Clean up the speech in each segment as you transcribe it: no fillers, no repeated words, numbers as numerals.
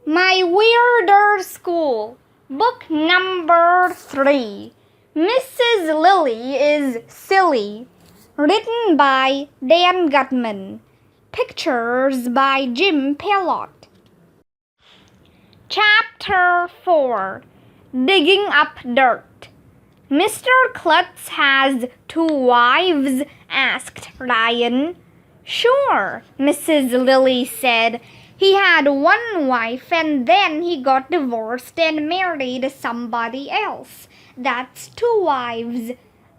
My Weirder School, Book Number 3. Mrs. Lilly is Silly. Written by Dan Gutman. Pictures by Jim Pelot. Chapter 4. Digging Up Dirt. Mr. Klutz has 2 wives? Asked Ryan. Sure, Mrs. Lilly said. He had 1 wife and then he got divorced and married somebody else. That's 2 wives.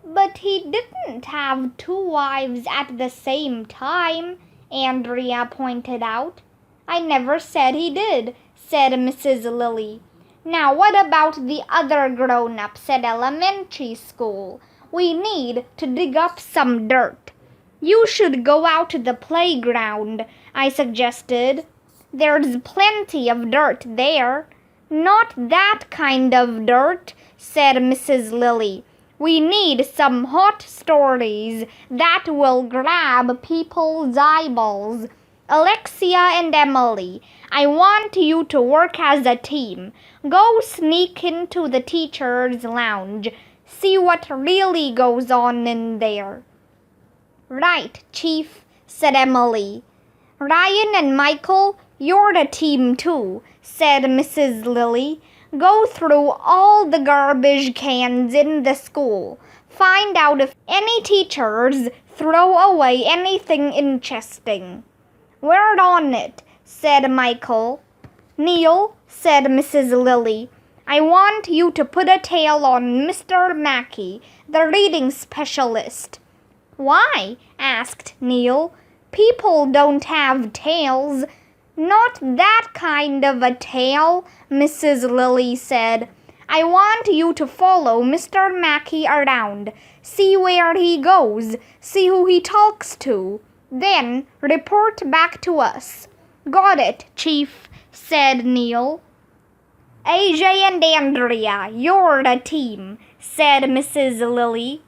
But he didn't have 2 wives at the same time, Andrea pointed out. I never said he did, said Mrs. Lilly. Now what about the other grown-ups at elementary school? We need to dig up some dirt. You should go out to the playground, I suggested. There's plenty of dirt there. Not that kind of dirt, said Mrs. Lilly. We need some hot stories that will grab people's eyeballs. Alexia and Emily, I want you to work as a team. Go sneak into the teacher's lounge. See what really goes on in there. Right, Chief, said Emily. Ryan and Michael, you're the team too, said Mrs. Lilly. Go through all the garbage cans in the school. Find out if any teachers throw away anything interesting. We're on it, said Michael. Neil, said Mrs. Lilly, I want you to put a tail on Mr. Mackey, the reading specialist. Why? Asked Neil. People don't have tails. Not that kind of a tail, Mrs. Lilly said. I want you to follow Mr. Mackey around. See where he goes. See who he talks to. Then report back to us. Got it, Chief, said Neil. AJ and Andrea, you're the team, said Mrs. Lilly.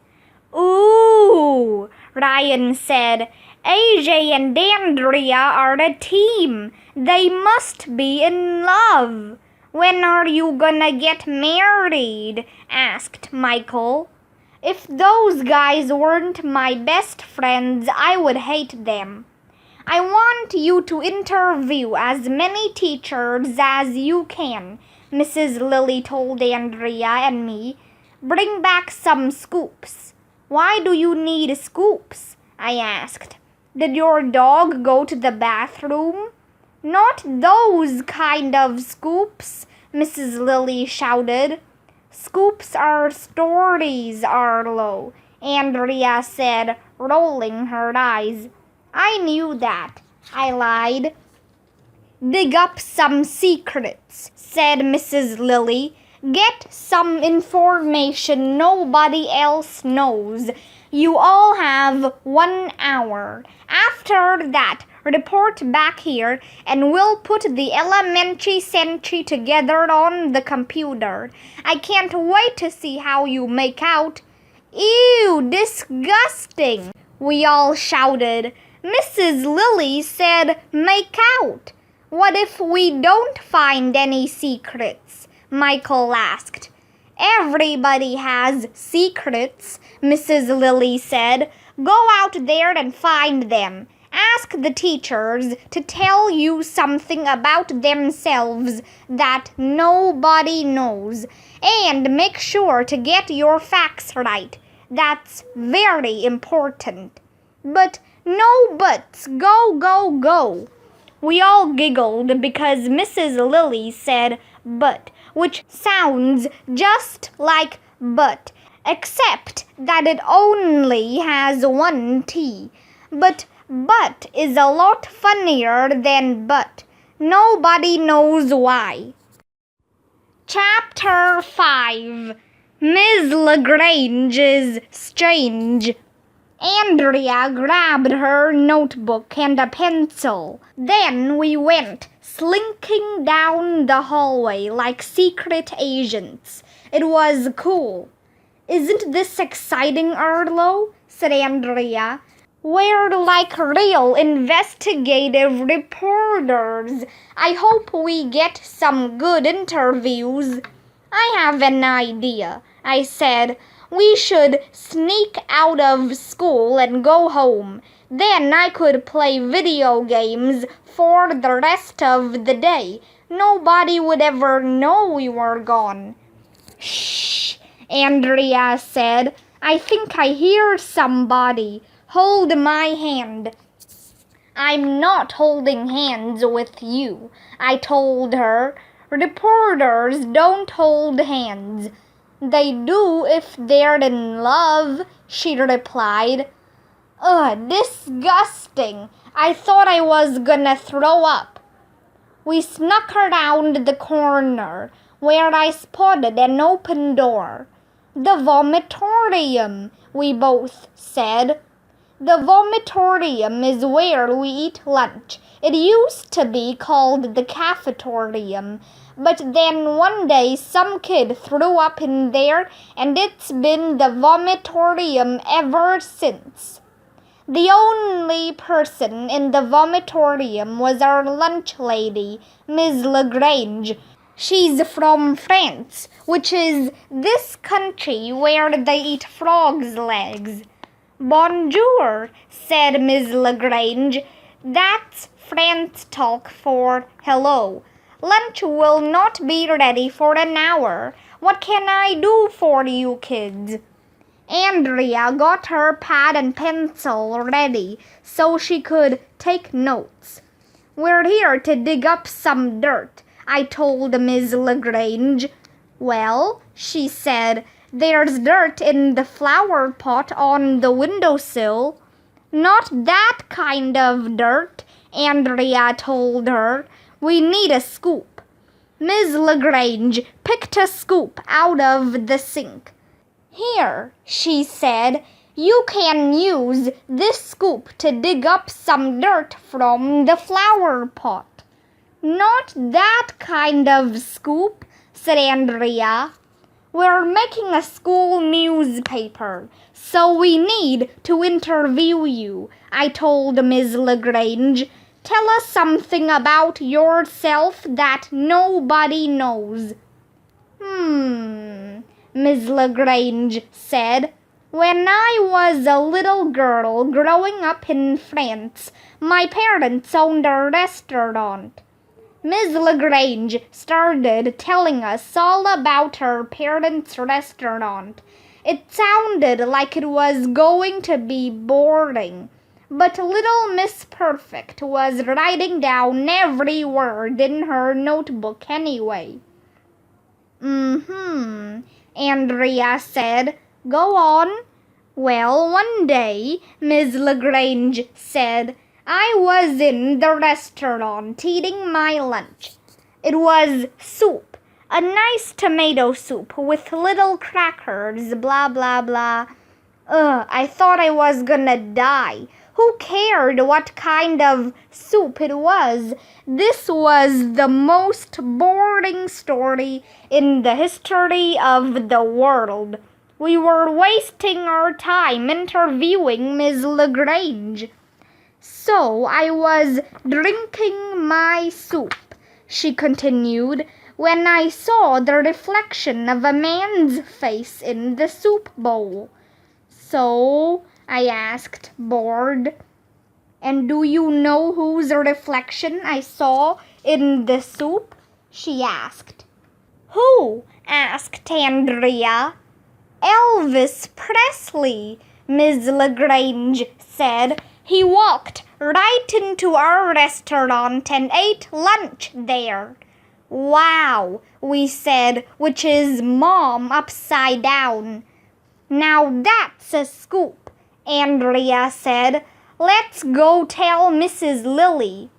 Ooh, Ryan said. AJ and Andrea are a team. They must be in love. When are you gonna get married? Asked Michael. If those guys weren't my best friends, I would hate them. I want you to interview as many teachers as you can, Mrs. Lilly told Andrea and me. Bring back some scoops. Why do you need scoops? I asked. Did your dog go to the bathroom? Not those kind of scoops, Mrs. Lilly shouted. Scoops are stories, Arlo, Andrea said, rolling her eyes. I knew that, I lied. Dig up some secrets, said Mrs. Lilly. Get some information nobody else knows. You all have 1 hour. After that, report back here and we'll put the elementary sentry together on the computer. I can't wait to see how you make out. Ew, disgusting, we all shouted. Mrs. Lilly said make out. What if we don't find any secrets? Michael asked. Everybody has secrets, Mrs. Lilly said. Go out there and find them. Ask the teachers to tell you something about themselves that nobody knows. And make sure to get your facts right. That's very important. But no buts. Go, go, go. We all giggled because Mrs. Lilly said but, which sounds just like but, except that it only has 1 T. But is a lot funnier than but. Nobody knows why. Chapter 5. Ms. Lagrange is strange. Andrea grabbed her notebook and a pencil. Then we went slinking down the hallway like secret agents. It was cool. Isn't this exciting, Arlo? Said Andrea. We're like real investigative reporters. I hope we get some good interviews. I have an idea, I said. We should sneak out of school and go home. Then I could play video games for the rest of the day. Nobody would ever know we were gone. Shh, Andrea said. I think I hear somebody. Hold my hand. I'm not holding hands with you, I told her. Reporters don't hold hands. They do if they're in love, she replied. Ugh, disgusting. I thought I was gonna throw up. We snuck around the corner, where I spotted an open door. The vomitorium, we both said. The vomitorium is where we eat lunch. It used to be called the cafetorium, but then one day some kid threw up in there and it's been the vomitorium ever since. The only person in the vomitorium was our lunch lady, Miss Lagrange. She's from France, which is this country where they eat frogs' legs. Bonjour, said Miss Lagrange. That's France talk for hello. Lunch will not be ready for an hour. What can I do for you kids? Andrea got her pad and pencil ready so she could take notes. We're here to dig up some dirt, I told Miss Lagrange. Well, she said, there's dirt in the flower pot on the windowsill. Not that kind of dirt, Andrea told her. We need a scoop. Miss Lagrange picked a scoop out of the sink. Here, she said, you can use this scoop to dig up some dirt from the flower pot. Not that kind of scoop, said Andrea. We're making a school newspaper, so we need to interview you, I told Miss Lagrange. Tell us something about yourself that nobody knows. Miss Lagrange said. When I was a little girl growing up in France, my parents owned a restaurant. Miss Lagrange started telling us all about her parents' restaurant. It sounded like it was going to be boring, but little Miss Perfect was writing down every word in her notebook anyway. Andrea said. Go on. Well, one day, Miss Lagrange said, I was in the restaurant eating my lunch. It was soup, a nice tomato soup with little crackers, blah, blah, blah. I thought I was gonna die. Who cared what kind of soup it was? This was the most boring story in the history of the world. We were wasting our time interviewing Miss Lagrange. So I was drinking my soup, she continued, when I saw the reflection of a man's face in the soup bowl. So, I asked, bored. And do you know whose reflection I saw in the soup? She asked. Who? Asked Andrea. Elvis Presley, Miss Lagrange said. He walked right into our restaurant and ate lunch there. Wow, we said, which is Mom upside down. Now that's a scoop, Andrea said. Let's go tell Mrs. Lilly.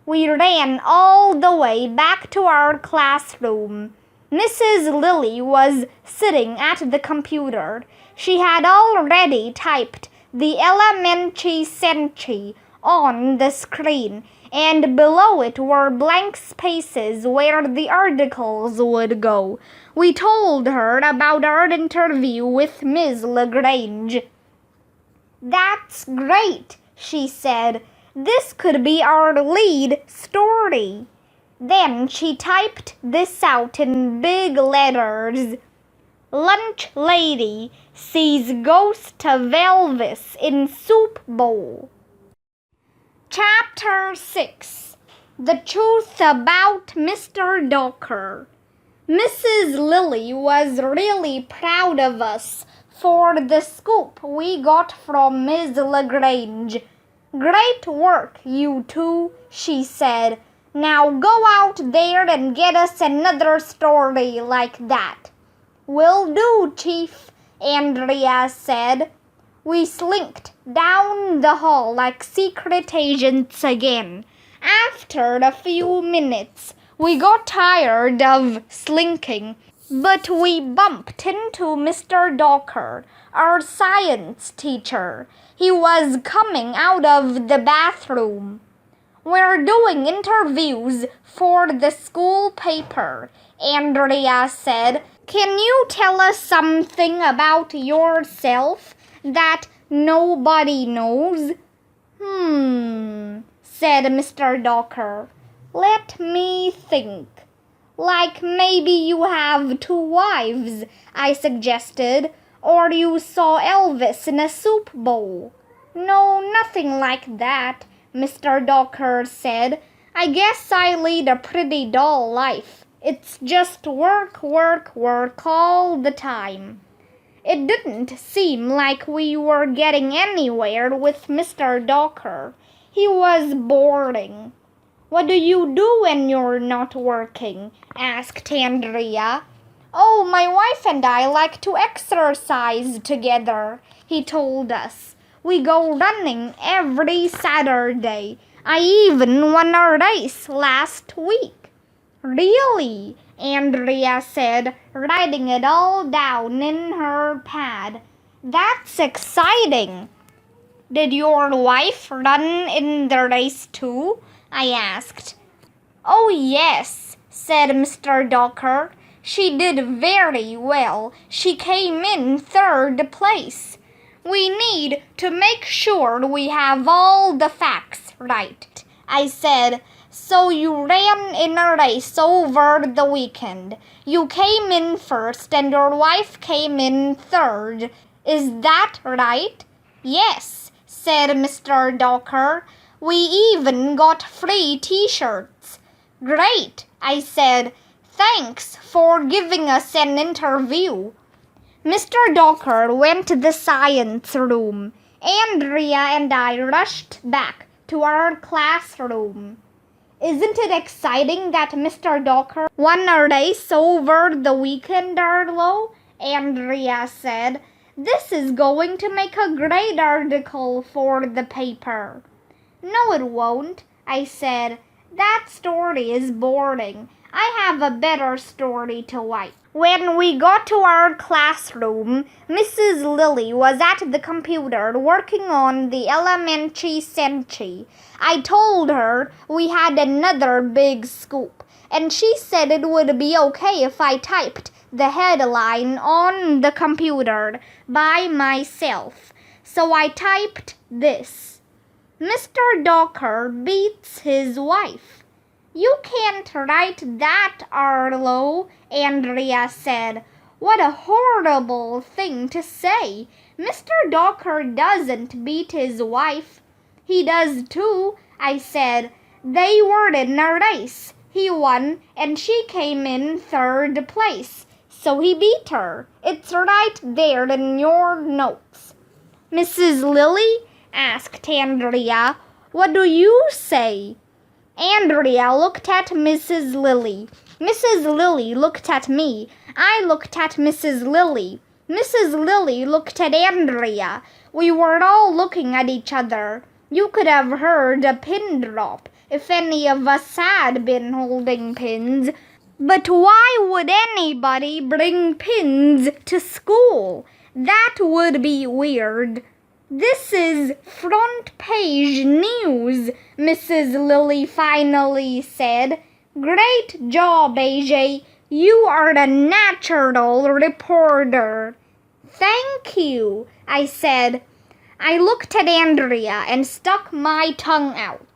We ran all the way back to our classroom. Mrs. Lilly was sitting at the computer. She had already typed the elementary century on the screen, and below it were blank spaces where the articles would go. We told her about our interview with Miss Lagrange. That's great, she said. This could be our lead story. Then she typed this out in big letters. Lunch lady sees ghost of Elvis in soup bowl. Chapter 6. The Truth About Mr. Docker. Mrs. Lilly was really proud of us for the scoop we got from Ms. Lagrange. Great work, you two, she said. Now go out there and get us another story like that. Will do, Chief, Andrea said. We slinked down the hall like secret agents again. After a few minutes, we got tired of slinking, but we bumped into Mr. Docker, our science teacher. He was coming out of the bathroom. We're doing interviews for the school paper, Andrea said. Can you tell us something about yourself that nobody knows? Said Mr. Docker. Let me think. Like maybe you have 2 wives, I suggested, or you saw Elvis in a soup bowl. No, nothing like that, Mr. Docker said. I guess I lead a pretty dull life. It's just work, work, work all the time. It didn't seem like we were getting anywhere with Mr. Docker. He was boring. What do you do when you're not working? Asked Andrea. Oh, my wife and I like to exercise together, he told us. We go running every Saturday. I even won a race last week. Really? Andrea said, writing it all down in her pad. That's exciting. Did your wife run in the race too? I asked. Oh, yes, said Mr. Docker. She did very well. She came in 3rd place. We need to make sure we have all the facts right, I said. So you ran in a race over the weekend. You came in 1st and your wife came in 3rd. Is that right? Yes, said Mr. Docker. We even got free t-shirts. Great, I said. Thanks for giving us an interview. Mr. Docker went to the science room. Andrea and I rushed back to our classroom. Isn't it exciting that Mr. Docker won a race over the weekend, Arlo? Andrea said. This is going to make a great article for the paper. No, it won't, I said. That story is boring. I have a better story to write. When we got to our classroom, Mrs. Lilly was at the computer working on the elementary century. I told her we had another big scoop, and she said it would be okay if I typed the headline on the computer by myself. So I typed this. Mr. Docker beats his wife. You can't write that, Arlo, Andrea said. What a horrible thing to say. Mr. Docker doesn't beat his wife. He does too, I said. They were in a race. He won and she came in 3rd place. So he beat her. It's right there in your notes. Mrs. Lilly? Asked Andrea. What do you say? Andrea looked at Mrs. Lilly. Mrs. Lilly looked at me. I looked at Mrs. Lilly. Mrs. Lilly looked at Andrea. We were all looking at each other. You could have heard a pin drop if any of us had been holding pins. But why would anybody bring pins to school? That would be weird. This is front page news, Mrs. Lilly finally said. Great job, AJ. You are a natural reporter. Thank you, I said. I looked at Andrea and stuck my tongue out.